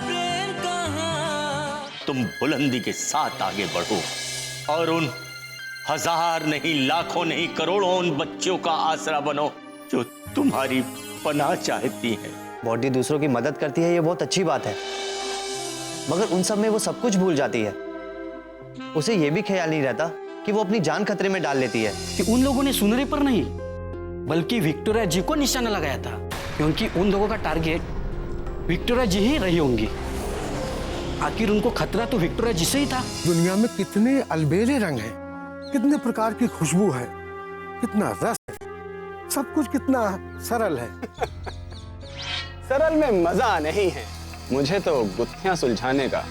प्रेम कहाँ। तुम बुलंदी के साथ आगे बढ़ो और उन हजार नहीं, लाखों नहीं, करोड़ों उन बच्चों का आसरा बनो जो तुम्हारी पनाह चाहती हैं। बॉडी दूसरों की मदद करती है, ये बहुत अच्छी बात है, मगर उन सब में वो सब कुछ भूल जाती है। उसे ये भी ख्याल नहीं रहता कि वो अपनी जान खतरे में डाल लेती है। कि उन लोगों ने सुनहरे पर नहीं बल्कि विक्टोरिया जी को निशाना लगाया था, क्योंकि उन लोगों का टारगेट विक्टोरिया जी ही रही होंगी। आखिर उनको खतरा तो विक्टोरिया जी से ही था। दुनिया में कितने अलबेले रंग हैं, कितने प्रकार की खुशबू है, कितना रस है, सब कुछ कितना सरल है। सरल में मजा नहीं है, मुझे तो गुत्थियां सुलझाने का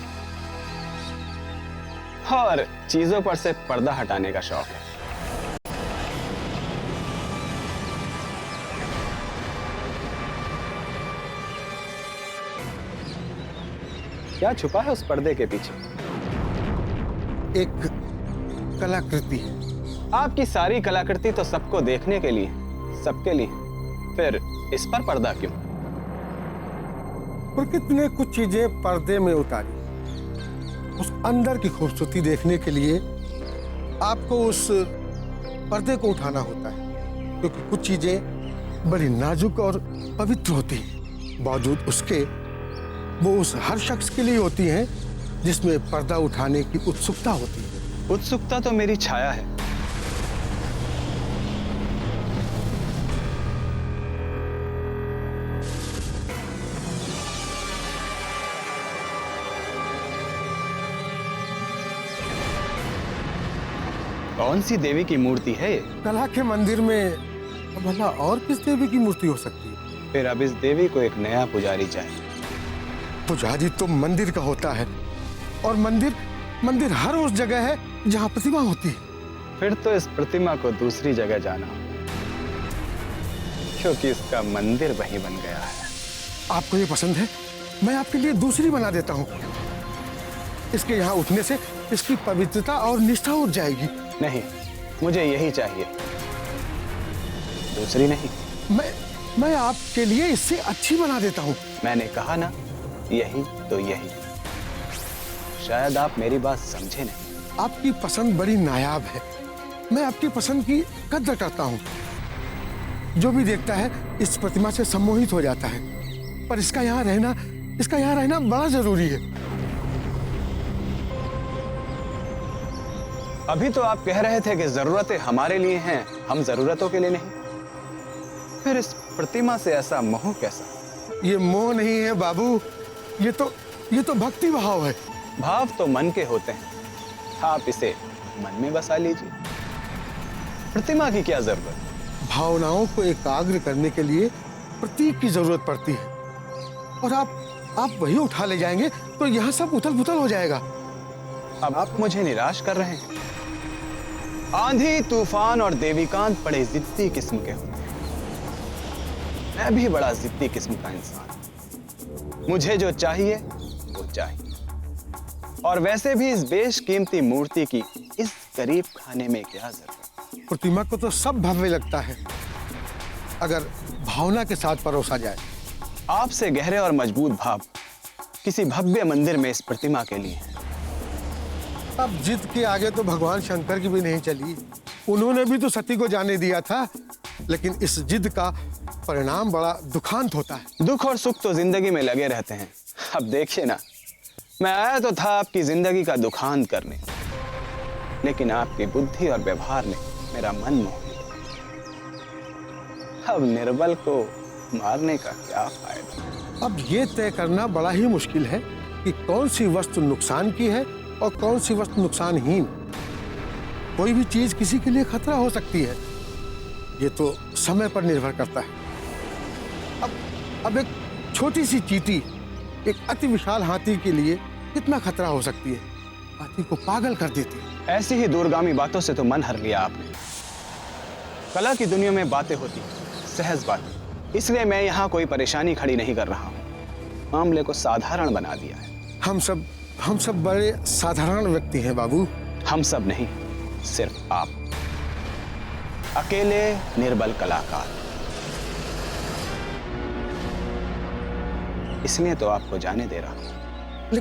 और चीजों पर से पर्दा हटाने का शौक है। क्या छुपा है उस पर्दे के पीछे? एक कलाकृति है। आपकी सारी कलाकृति तो सबको देखने के लिए, सबके लिए, फिर इस पर पर्दा क्यों? प्रकृति ने कुछ चीजें पर्दे में उतारी, उस अंदर की खूबसूरती देखने के लिए आपको उस पर्दे को उठाना होता है, क्योंकि कुछ चीजें बड़ी नाजुक और पवित्र होती हैं। बावजूद उसके वो उस हर शख्स के लिए होती हैं जिसमें पर्दा उठाने की उत्सुकता होती है। उत्सुकता तो मेरी छाया है। कौन सी देवी की मूर्ति है ये? कला के मंदिर में भला और किस देवी की मूर्ति हो सकती है? फिर अब इस देवी को एक नया पुजारी चाहिए। पुजारी तो मंदिर का होता है, और मंदिर हर उस जगह है जहाँ प्रतिमा होती है। फिर तो इस प्रतिमा को दूसरी जगह जाना, क्योंकि इसका मंदिर वहीं बन गया है। आपको ये पसंद है? मैं आपके लिए दूसरी बना देता हूँ। इसके यहाँ उठने से इसकी पवित्रता और निष्ठा उठ जाएगी। नहीं, मुझे यही चाहिए, दूसरी नहीं। मैं आपके लिए इससे अच्छी बना देता हूँ। मैंने कहा ना, यही तो यही। शायद आप मेरी बात समझे नहीं। आपकी पसंद बड़ी नायाब है, मैं आपकी पसंद की कद्र करता हूँ। जो भी देखता है इस प्रतिमा से सम्मोहित हो जाता है, पर इसका यहाँ रहना बड़ा जरूरी है। अभी तो आप कह रहे थे कि जरूरतें हमारे लिए हैं, हम जरूरतों के लिए नहीं। फिर इस प्रतिमा से ऐसा मोह कैसा? ये मोह नहीं है बाबू, ये तो भक्ति भाव है। भाव तो मन के होते हैं, आप इसे मन में बसा लीजिए। प्रतिमा की क्या जरूरत? भावनाओं को एकाग्र करने के लिए प्रतीक की जरूरत पड़ती है, और आप वही उठा ले जाएंगे तो यहाँ सब उथल पुथल हो जाएगा। अब आप मुझे निराश कर रहे हैं। आंधी, तूफान और देवीकांत बड़े जिद्दी किस्म के होते हैं। मैं भी बड़ा जिद्दी किस्म का इंसान हूं। मुझे जो चाहिए वो चाहिए, और वैसे भी इस बेशकीमती मूर्ति की इस गरीब खाने में क्या जरूरत? प्रतिमा को तो सब भव्य लगता है अगर भावना के साथ परोसा जाए। आपसे गहरे और मजबूत भाव किसी भव्य मंदिर में इस प्रतिमा के लिए है। अब जिद के आगे तो भगवान शंकर की भी नहीं चली। उन्होंने भी तो सती को जाने दिया था, लेकिन इस जिद का परिणाम बड़ा दुखांत होता है। दुख और सुख तो जिंदगी में लगे रहते हैं। अब देखिए ना, मैं आया तो था आपकी जिंदगी का दुखांत करने, लेकिन आपकी बुद्धि और व्यवहार ने मेरा मन मोह लिया। अब निर्बल को मारने का क्या फायदा? अब ये तय करना बड़ा ही मुश्किल है कि कौन सी वस्तु नुकसान की है और कौन सी वस्तु नुकसानहीन। कोई भी चीज किसी के लिए खतरा हो सकती है, ये तो समय पर निर्भर करता है। अब एक छोटी सी चींटी एक अति विशाल हाथी के लिए कितना खतरा हो सकती है, हाथी को पागल कर देती है। ऐसी ही दूरगामी बातों से तो मन हर लिया आपने। कला की दुनिया में बातें होती सहज बात, इसलिए मैं यहाँ कोई परेशानी खड़ी नहीं कर रहा हूँ। मामले को साधारण बना दिया है। हम सब बड़े साधारण व्यक्ति हैं बाबू। हम सब नहीं, सिर्फ आप, अकेले निर्बल कलाकार। इसलिए तो आपको जाने दे रहा हूं।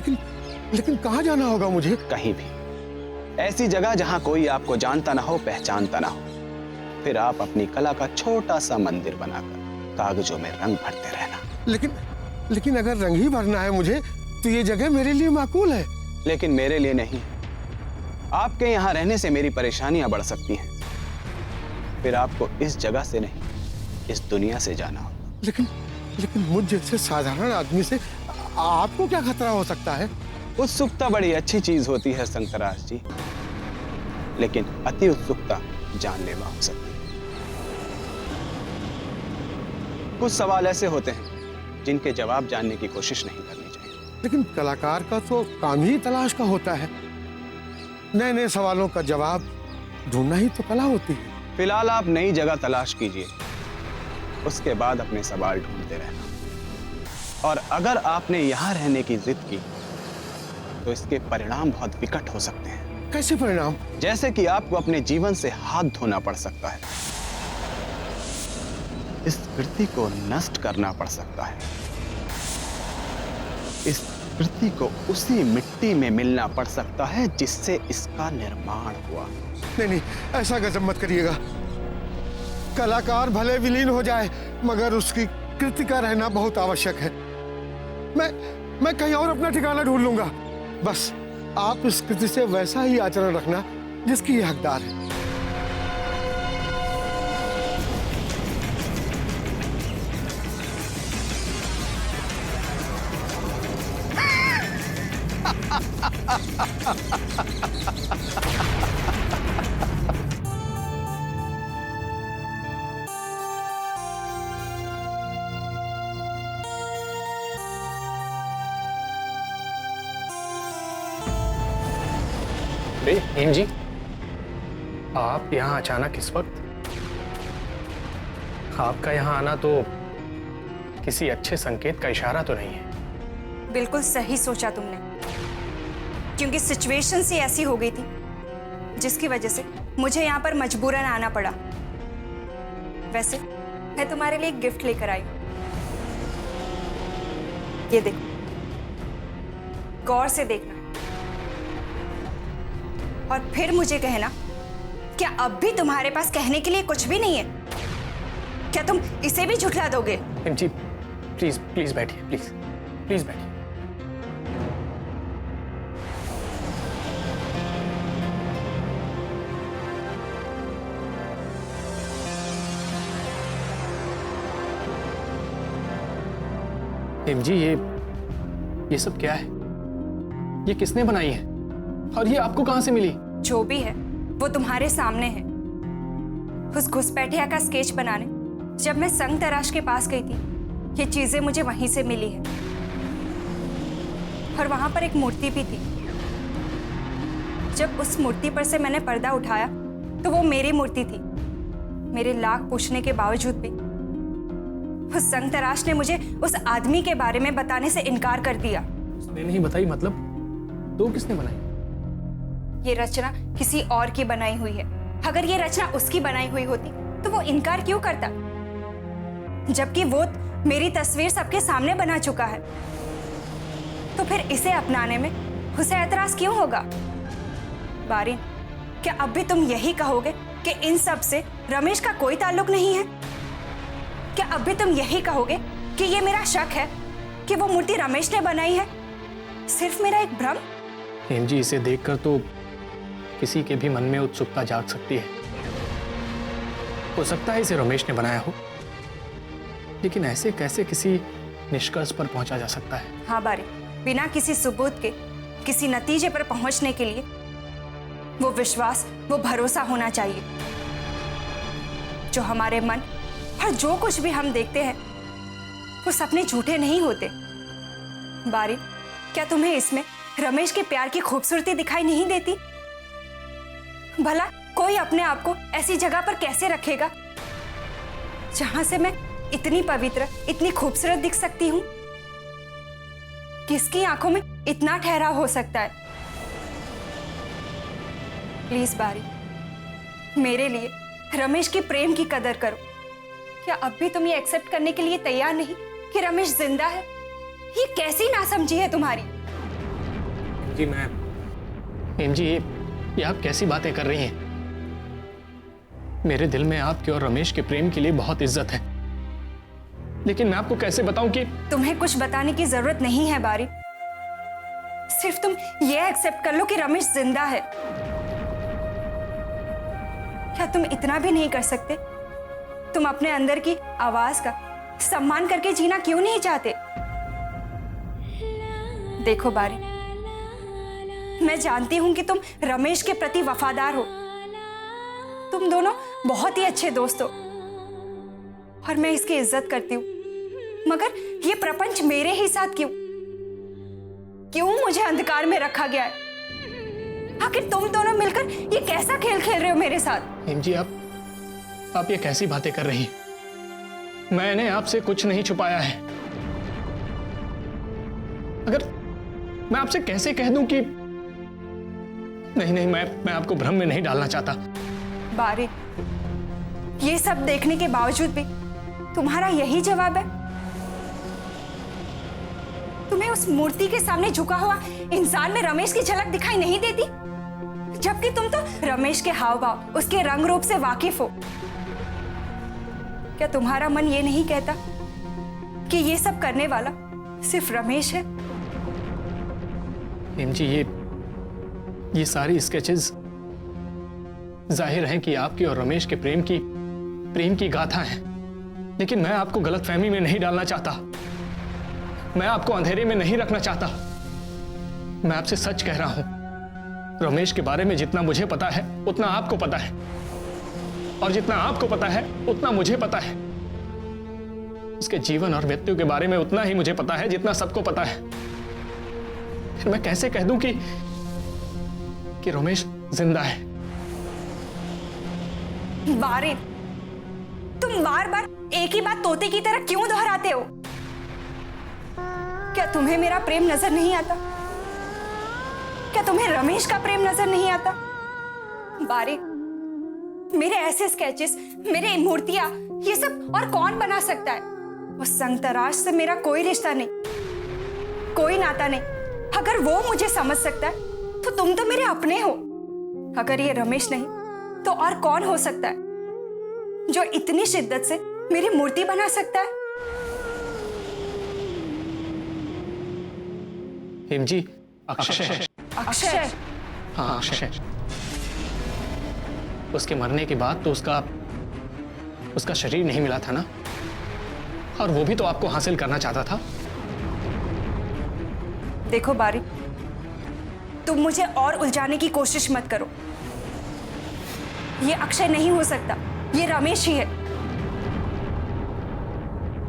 लेकिन कहाँ जाना होगा मुझे? कहीं भी, ऐसी जगह जहां कोई आपको जानता ना हो, पहचानता ना हो। फिर आप अपनी कला का छोटा सा मंदिर बनाकर कागजों में रंग भरते रहना। लेकिन अगर रंग ही भरना है मुझे, तो ये जगह मेरे लिए माकूल है। लेकिन मेरे लिए नहीं। आपके यहां रहने से मेरी परेशानियां बढ़ सकती हैं। फिर आपको इस जगह से नहीं, इस दुनिया से जाना होगा। लेकिन मुझ जैसे साधारण आदमी से आपको क्या खतरा हो सकता है? उत्सुकता बड़ी अच्छी चीज होती है शंकराज जी, लेकिन अति उत्सुकता जानलेवा हो सकती है। कुछ सवाल ऐसे होते हैं जिनके जवाब जानने की कोशिश नहीं करनी चाहिए। लेकिन कलाकार का तो काम ही तलाश का होता है। नए नए सवालों का जवाब ढूंढना ही तो कला होती है। फिलहाल आप नई जगह तलाश कीजिए, उसके बाद अपने सवाल ढूंढते रहना। और अगर आपने यहां रहने की जिद की तो इसके परिणाम बहुत विकट हो सकते हैं। कैसे परिणाम? जैसे कि आपको अपने जीवन से हाथ धोना पड़ सकता है, इस कृति को नष्ट करना पड़ सकता है, इस कृति को उसी मिट्टी में मिलना पड़ सकता है जिससे इसका निर्माण हुआ। नहीं, ऐसा गजब मत करिएगा। कलाकार भले विलीन हो जाए, मगर उसकी कृति का रहना बहुत आवश्यक है। मैं कहीं और अपना ठिकाना ढूंढ लूंगा। बस आप इस कृति से वैसा ही आचरण रखना जिसकी ये हकदार है। हेम जी, आप यहाँ अचानक इस वक्त? आपका यहाँ आना तो किसी अच्छे संकेत का इशारा तो नहीं है। बिल्कुल सही सोचा तुमने, क्योंकि सिचुएशन से ऐसी हो गई थी जिसकी वजह से मुझे यहाँ पर मजबूरन आना पड़ा। वैसे मैं तुम्हारे लिए एक गिफ्ट लेकर आई। ये देखो, गौर से देखना और फिर मुझे कहना, क्या अब भी तुम्हारे पास कहने के लिए कुछ भी नहीं है? क्या तुम इसे भी झुठला दोगे? हेम जी, प्लीज प्लीज बैठिए, प्लीज प्लीज बैठिए। हेम जी, ये सब क्या है? ये किसने बनाई है और ये आपको कहां से मिली? जो भी है वो तुम्हारे सामने है। उस घुसपैठिया का स्केच बनाने जब मैं संग तराश के पास गई थी, ये चीजें मुझे वहीं से मिली है। और वहां पर एक मूर्ति भी थी। जब उस मूर्ति पर से मैंने पर्दा उठाया तो वो मेरी मूर्ति थी। मेरे लाख पूछने के बावजूद भी उस संग तराश ने मुझे उस आदमी के बारे में बताने से इनकार कर दिया। उसने नहीं बताई मतलब? तो किसने बनाई? ये रचना किसी और की बनाई हुई है। अगर ये रचना उसकी बनाई हुई होती तो वो इनकार क्यों करता, जबकि वो मेरी तस्वीर सबके सामने बना चुका है। तो फिर इसे अपनाने में उसे ऐतराज क्यों होगा? बारिन, क्या अब भी तुम यही कहोगे कि इन सब से रमेश का कोई ताल्लुक नहीं है? क्या अब भी तुम यही कहोगे कि ये मेरा शक है कि वो मूर्ति रमेश ने बनाई है, सिर्फ मेरा एक भ्रम? हेम जी, इसे देखकर तो किसी के भी मन में उत्सुकता जाग सकती है। हो सकता है इसे रमेश ने बनाया हो, लेकिन ऐसे कैसे किसी निष्कर्ष पर पहुंचा जा सकता है? हाँ बारे, बिना किसी सबूत के किसी नतीजे पर पहुंचने के लिए वो विश्वास, वो भरोसा होना चाहिए। जो हमारे मन और जो कुछ भी हम देखते हैं वो सपने झूठे नहीं होते। बारी, क्या तुम्हें इसमें रमेश के प्यार की खूबसूरती दिखाई नहीं देती? भला कोई अपने आप को ऐसी जगह पर कैसे रखेगा जहां से मैं इतनी पवित्र, इतनी खूबसूरत दिख सकती हूं? किसकी आंखों में इतना ठहराव हो सकता है? प्लीज बारी, मेरे लिए रमेश के प्रेम की कदर करो। क्या अब भी तुम ये एक्सेप्ट करने के लिए तैयार नहीं कि रमेश जिंदा है? ये कैसी नासमझी है तुम्हारी? जी मैम जी, ये आप कैसी बातें कर रही हैं? मेरे दिल में आपके और रमेश के प्रेम के लिए बहुत इज्जत है, लेकिन मैं आपको कैसे बताऊं कि तुम्हें कुछ बताने की जरूरत नहीं है बारी। सिर्फ तुम ये एक्सेप्ट कर लो कि रमेश जिंदा है। क्या तुम इतना भी नहीं कर सकते? तुम अपने अंदर की आवाज का सम्मान करके जीना क्यों नहीं चाहते? देखो बारी, मैं जानती हूं कि तुम रमेश के प्रति वफादार हो। तुम दोनों बहुत ही अच्छे दोस्त हो और मैं इसकी इज्जत करती हूं, मगर ये प्रपंच मेरे ही साथ क्यों मुझे अंधकार में रखा गया है? आखिर तुम दोनों मिलकर ये कैसा खेल खेल रहे हो मेरे साथ? जी आप ये कैसी बातें कर रही हैं? मैंने आपसे कुछ नहीं छुपाया है। अगर मैं आपसे कैसे कह दूं कि नहीं, मैं आपको भ्रम में नहीं डालना चाहता। बारी, ये सब देखने के बावजूद भी तुम्हारा यही जवाब है? तुम्हें उस मूर्ति के सामने झुका हुआ इंसान में रमेश की झलक दिखाई नहीं देती? जबकि तुम तो रमेश के हाव भाव, उसके रंग रूप से वाकिफ हो। क्या तुम्हारा मन ये नहीं कहता कि ये सब करने वाला सिर्फ रमेश है? जी, ये सारी स्केचेस जाहिर हैं कि आपकी और रमेश के प्रेम की गाथा है, लेकिन मैं आपको गलतफहमी में नहीं डालना चाहता। मैं आपको अंधेरे में नहीं रखना चाहता। मैं आपसे सच कह रहा हूं। रमेश के बारे में जितना मुझे पता है उतना आपको पता है, और जितना आपको पता है उतना मुझे पता है। उसके जीवन और मृत्यु के बारे में उतना ही मुझे पता है जितना सबको पता है। फिर मैं कैसे कह दूं कि रमेश जिंदा है? बारी, तुम बार बार एक ही बात तोते की तरह क्यों दोहराते हो? क्या तुम्हें मेरा प्रेम नजर नहीं आता? क्या तुम्हें रमेश का प्रेम नजर नहीं आता? बारी, मेरे ऐसे स्केचेस, मेरे मूर्तियां, ये सब और कौन बना सकता है? उस संगतराश से मेरा कोई रिश्ता नहीं, कोई नाता नहीं। अगर वो मुझे समझ सकता है तो तुम तो मेरे अपने हो। अगर ये रमेश नहीं तो और कौन हो सकता है जो इतनी शिद्दत से मेरी मूर्ति बना सकता है? जी, अक्षय। अक्षय? हाँ, अक्षय। उसके मरने के बाद तो उसका शरीर नहीं मिला था ना, और वो भी तो आपको हासिल करना चाहता था। देखो बारी, तुम मुझे और उलझाने की कोशिश मत करो। ये अक्षय नहीं हो सकता, ये रमेश ही है।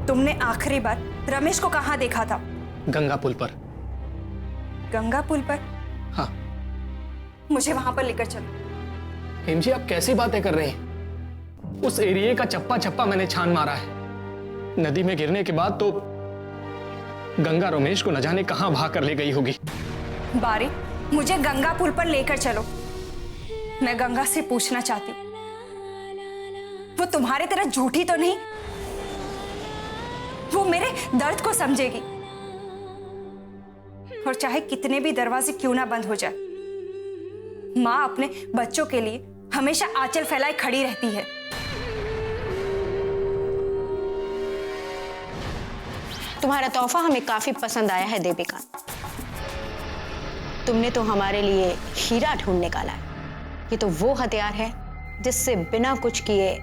तुमने आखिरी बार रमेश को कहां देखा था? गंगा पुल पर। गंगा पुल पर? हाँ। मुझे वहां पर लेकर चलो। जी, आप कैसी बातें कर रहे हैं? उस एरिया का चप्पा चप्पा मैंने छान मारा है। नदी में गिरने के बाद तो गंगा रमेश को न जाने कहां भाग कर ले गई होगी। बारी, मुझे गंगा पुल पर लेकर चलो। मैं गंगा से पूछना चाहती हूँ, वो तुम्हारे तरह झूठी तो नहीं? वो मेरे दर्द को समझेगी, और चाहे कितने भी दरवाजे क्यों ना बंद हो जाए, माँ अपने बच्चों के लिए हमेशा आंचल फैलाए खड़ी रहती है। तुम्हारा तोहफा हमें काफी पसंद आया है देविका। तुमने तो हमारे लिए हीरा ढूंढ निकाला है। ये तो वो हथियार है जिससे बिना कुछ किए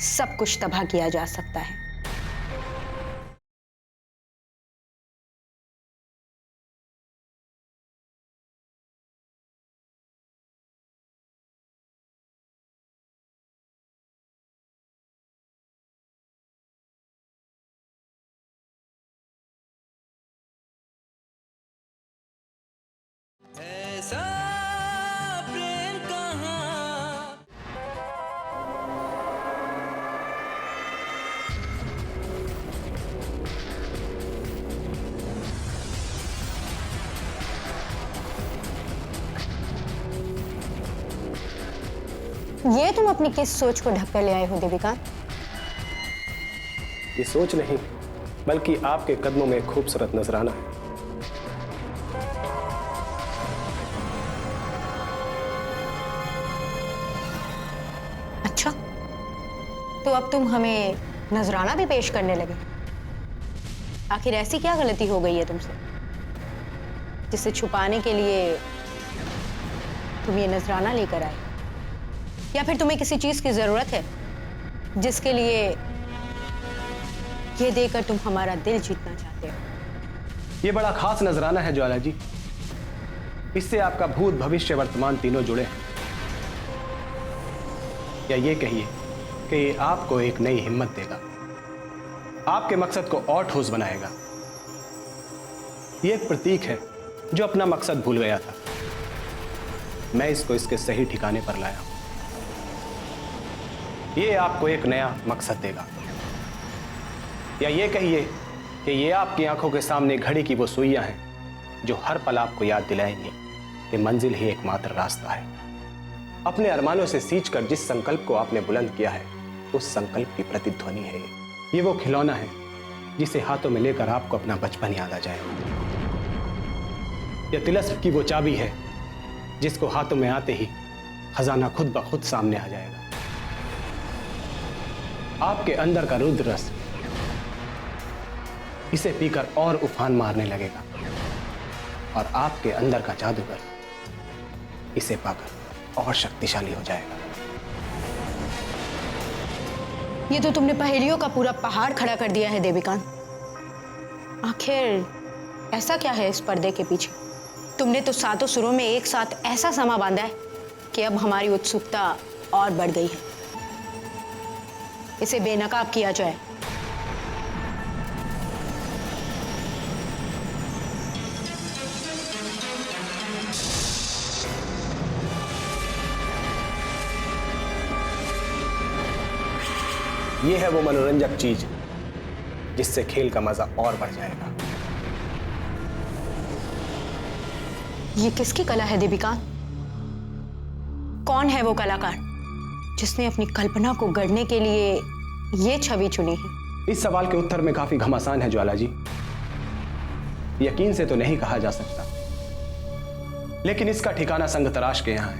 सब कुछ तबाह किया जा सकता है। ऐसा प्रेम कहाँ? ये तुम अपनी किस सोच को ढक कर ले आए हो देविका? ये सोच नहीं, बल्कि आपके कदमों में एक खूबसूरत नजराना है। अच्छा, तो अब तुम हमें नजराना भी पेश करने लगे? आखिर ऐसी क्या गलती हो गई है तुमसे जिसे छुपाने के लिए तुम ये नजराना लेकर आए? या फिर तुम्हें किसी चीज की जरूरत है जिसके लिए ये देकर तुम हमारा दिल जीतना चाहते हो? ये बड़ा खास नजराना है ज्वाला जी। इससे आपका भूत, भविष्य, वर्तमान तीनों जुड़े हैं। या ये कहिए कि ये आपको एक नई हिम्मत देगा, आपके मकसद को और ठोस बनाएगा। ये एक प्रतीक है जो अपना मकसद भूल गया था। मैं इसको इसके सही ठिकाने पर लाया हूं। ये आपको एक नया मकसद देगा। या ये कहिए कि ये आपकी आंखों के सामने घड़ी की वो सुइयां हैं जो हर पल आपको याद दिलाएंगी कि मंजिल ही एकमात्र रास्ता है। अपने अरमानों से सींचकर जिस संकल्प को आपने बुलंद किया है, उस संकल्प की प्रतिध्वनि है ये वो खिलौना है जिसे हाथों में लेकर आपको अपना बचपन याद आ जाएगा। यह तिलस्म की वो चाबी है जिसको हाथों में आते ही खजाना खुद ब खुद सामने आ जाएगा। आपके अंदर का रुद्र रस इसे पीकर और उफान मारने लगेगा और आपके अंदर का जादूगर इसे पाकर और शक्तिशाली हो जाएगा। ये तो तुमने पहेलियों का पूरा पहाड़ खड़ा कर दिया है देविकांत। आखिर ऐसा क्या है इस पर्दे के पीछे? तुमने तो सातों सुरों में एक साथ ऐसा समा बांधा है कि अब हमारी उत्सुकता और बढ़ गई है। इसे बेनकाब किया जाए। यह है वो मनोरंजक चीज जिससे खेल का मजा और बढ़ जाएगा। ये किसकी कला है देविकांत? कौन है वो कलाकार जिसने अपनी कल्पना को गढ़ने के लिए ये छवि चुनी है? इस सवाल के उत्तर में काफी घमासान है ज्वाला जी। यकीन से तो नहीं कहा जा सकता, लेकिन इसका ठिकाना संग तराश के यहां है।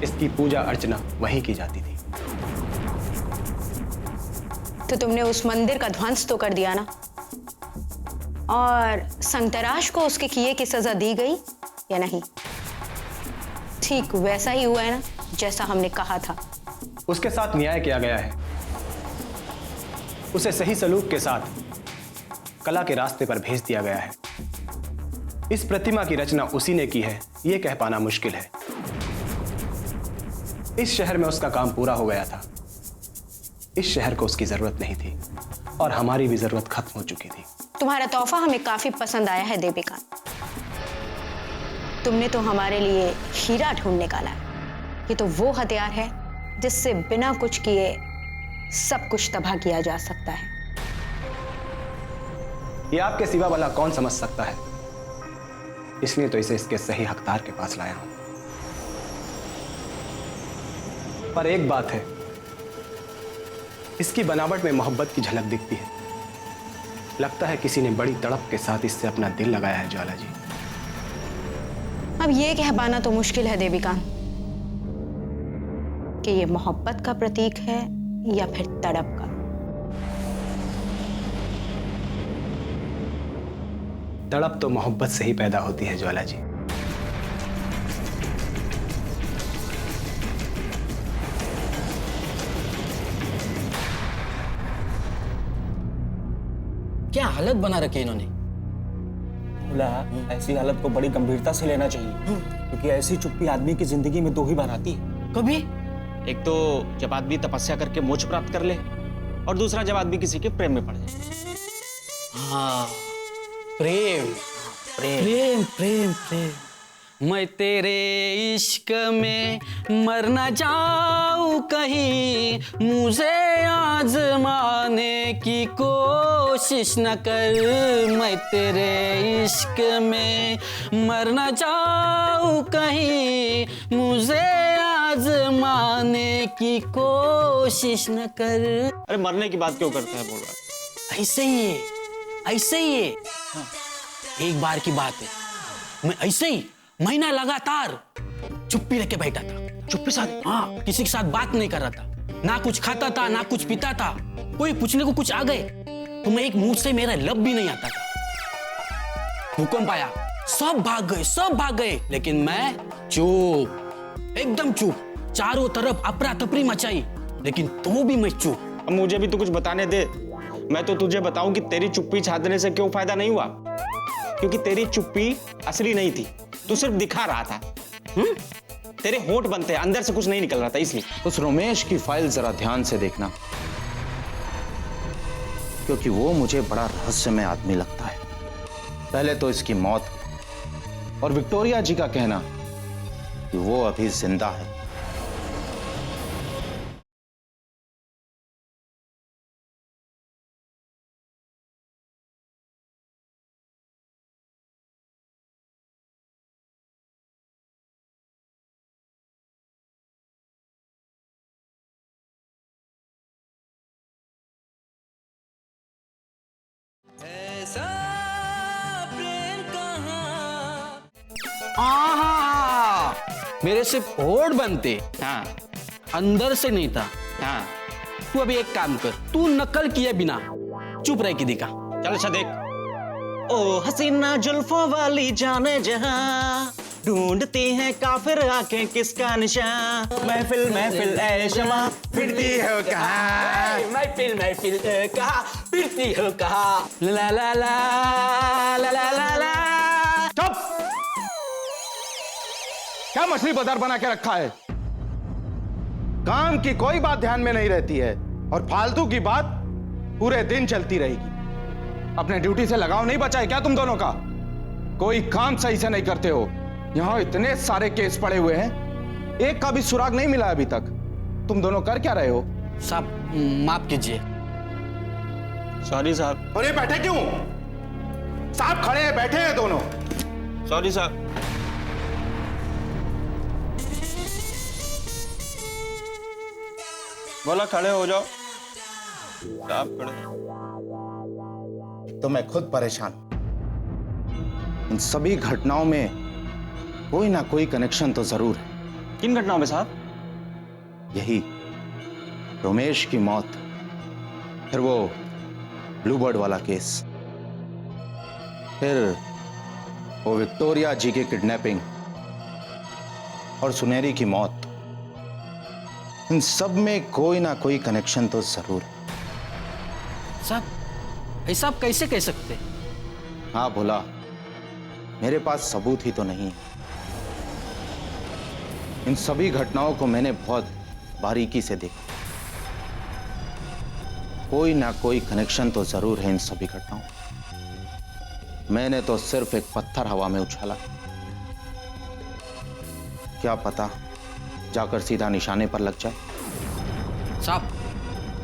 इसकी पूजा अर्चना वहीं की जाती थी। तो तुमने उस मंदिर का ध्वंस तो कर दिया ना? और संगतराश को उसके किए की सजा दी गई या नहीं? ठीक वैसा ही हुआ है ना जैसा हमने कहा था। उसके साथ न्याय किया गया है। उसे सही सलूक के साथ कला के रास्ते पर भेज दिया गया है। इस प्रतिमा की रचना उसी ने की है, यह कह पाना मुश्किल है। इस शहर में उसका काम पूरा हो गया था। इस शहर को उसकी जरूरत नहीं थी और हमारी भी जरूरत खत्म हो चुकी थी। तुम्हारा तोहफा हमें काफी पसंद आया है देविका। तुमने तो हमारे लिए हीरा ढूंढ निकाला है। ये तो वो हथियार है जिससे बिना कुछ किए सब कुछ तबाह किया जा सकता है। ये आपके सिवा वाला कौन समझ सकता है, इसलिए तो इसे इसके सही हकदार के पास लाया हूं। पर एक बात है, इसकी बनावट में मोहब्बत की झलक दिखती है। लगता है किसी ने बड़ी तड़प के साथ इससे अपना दिल लगाया है ज्वाला जी। अब ये कह पाना तो मुश्किल है देविका कि ये मोहब्बत का प्रतीक है या फिर तड़प का। तड़प तो मोहब्बत से ही पैदा होती है ज्वाला जी। क्या हालत बना रखी है इन्होंने। ऐसी हालत को बड़ी गंभीरता से लेना चाहिए, क्योंकि ऐसी चुप्पी आदमी की जिंदगी में 2 ही बार आती है। कभी एक तो जब आदमी तपस्या करके मोक्ष प्राप्त कर ले, और दूसरा जब आदमी किसी के प्रेम में पड़ जाए। हाँ, प्रेम प्रेम प्रेम प्रेम। मैं तेरे इश्क में मर न जाऊं कहीं, मुझे आजमाने की कोशिश न कर। मैं तेरे इश्क में मर न जाऊं कहीं, मुझे आजमाने की कोशिश न कर। अरे मरने की बात क्यों करता है बोल रहा? ऐसे ही है, ऐसे ही है। एक बार की बात है, मैं ऐसे ही महीना लगातार चुप्पी लेके बैठा था। चुप्पी साथ? हाँ, किसी के साथ बात नहीं कर रहा था, ना कुछ खाता था ना कुछ पीता था। कोई पूछने को कुछ आ गए तो मैं एक मुंह से मेरा लब भी नहीं आता था। भूकंप आया, सब भाग गए, लेकिन मैं चुप, एकदम चुप। चारों तरफ अफरा तफरी मचाई, लेकिन तो भी मैं चुप। अब मुझे भी तो कुछ बताने दे। मैं तो तुझे बताऊं कि तेरी चुप्पी छादने से क्यों फायदा नहीं हुआ, क्योंकि तेरी चुप्पी असली नहीं थी, तू सिर्फ दिखा रहा था। तेरे होंठ बनते, अंदर से कुछ नहीं निकल रहा था, इसलिए। उस रमेश की फाइल जरा ध्यान से देखना, क्योंकि वो मुझे बड़ा रहस्यमय आदमी लगता है। पहले तो इसकी मौत और विक्टोरिया जी का कहना कि वो अभी जिंदा है। ऐसा प्रेम कहाँ। आहा, मेरे से होड़ बनते, हाँ अंदर से नहीं था। हाँ, तू अभी एक काम कर, तू नकल किए बिना चुप रह के दिखा। चल अच्छा देख। ओ हसीना जुल्फों वाली जाने जहां, ढूंढती हैं काफिर आंखें किसका निशान। महफिल महफिल ऐ शमा, फिरती हो कहाँ, महफिल कहाँ, फिरती हो कहाँ। ला ला ला ला ला ला ला। चुप! क्या मछली बाजार बना के रखा है? काम की कोई बात ध्यान में नहीं रहती है और फालतू की बात पूरे दिन चलती रहेगी। अपने ड्यूटी से लगाव नहीं बचा है क्या तुम दोनों का? कोई काम सही से नहीं करते हो। यहां इतने सारे केस पड़े हुए हैं, एक का भी सुराग नहीं मिला अभी तक। तुम दोनों कर क्या रहे हो? साहब माफ कीजिए। सॉरी साहब। और ये बैठे क्यों? साहब खड़े हैं, बैठे हैं दोनों। सॉरी साहब। बोला खड़े हो जाओ। साहब खड़े। तो मैं खुद परेशान। इन सभी घटनाओं में कोई ना कोई कनेक्शन तो जरूर है। किन घटनाओं में साहब? यही रमेश की मौत, फिर वो ब्लू बर्ड वाला केस, फिर वो विक्टोरिया जी की किडनैपिंग और सुनेरी की मौत। इन सब में कोई ना कोई कनेक्शन तो जरूर है। साहब ऐसा आप कैसे कह सकते? हाँ भोला, मेरे पास सबूत ही तो नहीं है। इन सभी घटनाओं को मैंने बहुत बारीकी से देखा। कोई ना कोई कनेक्शन तो जरूर है इन सभी घटनाओं। मैंने तो सिर्फ एक पत्थर हवा में उछाला, क्या पता जाकर सीधा निशाने पर लग जाए। साहब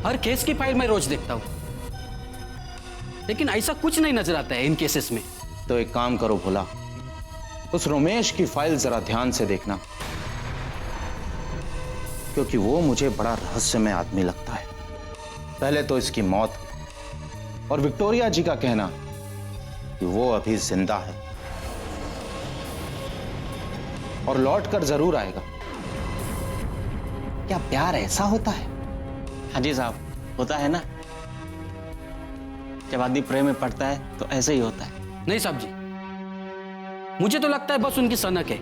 हर केस की फाइल मैं रोज देखता हूं, लेकिन ऐसा कुछ नहीं नजर आता है इन केसेस में। तो एक काम करो भोला, उस रमेश की फाइल जरा ध्यान से देखना, क्योंकि वो मुझे बड़ा रहस्यमय आदमी लगता है। पहले तो इसकी मौत और विक्टोरिया जी का कहना कि वो अभी जिंदा है और लौट कर जरूर आएगा। क्या प्यार ऐसा होता है? हाँ जी साहब, होता है ना। जब आदमी प्रेम में पड़ता है तो ऐसे ही होता है। नहीं साहब जी, मुझे तो लगता है बस उनकी सनक है।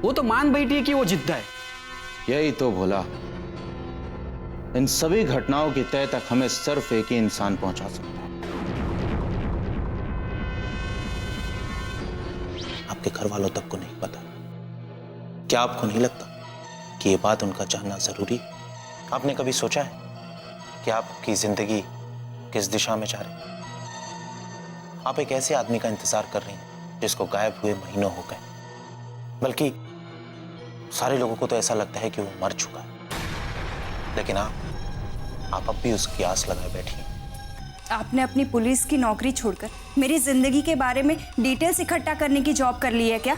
वो तो मान बैठी है कि वो जिद्दा है। यही तो भोला, इन सभी घटनाओं की तह तक हमें सिर्फ एक ही इंसान पहुंचा सकता है। आपके घर वालों तक को नहीं पता। क्या आपको नहीं लगता कि ये बात उनका जानना जरूरी है? आपने कभी सोचा है कि आपकी जिंदगी किस दिशा में जा रही है? आप एक ऐसे आदमी का इंतजार कर रही हैं जिसको गायब हुए महीनों हो गए, बल्कि सारे लोगों को तो ऐसा लगता है कि वो मर चुका है, लेकिन आप अब भी उसकी आस लगाए बैठी हैं। आपने अपनी पुलिस की नौकरी छोड़कर मेरी जिंदगी के बारे में डिटेल्स इकट्ठा करने की जॉब कर ली है क्या?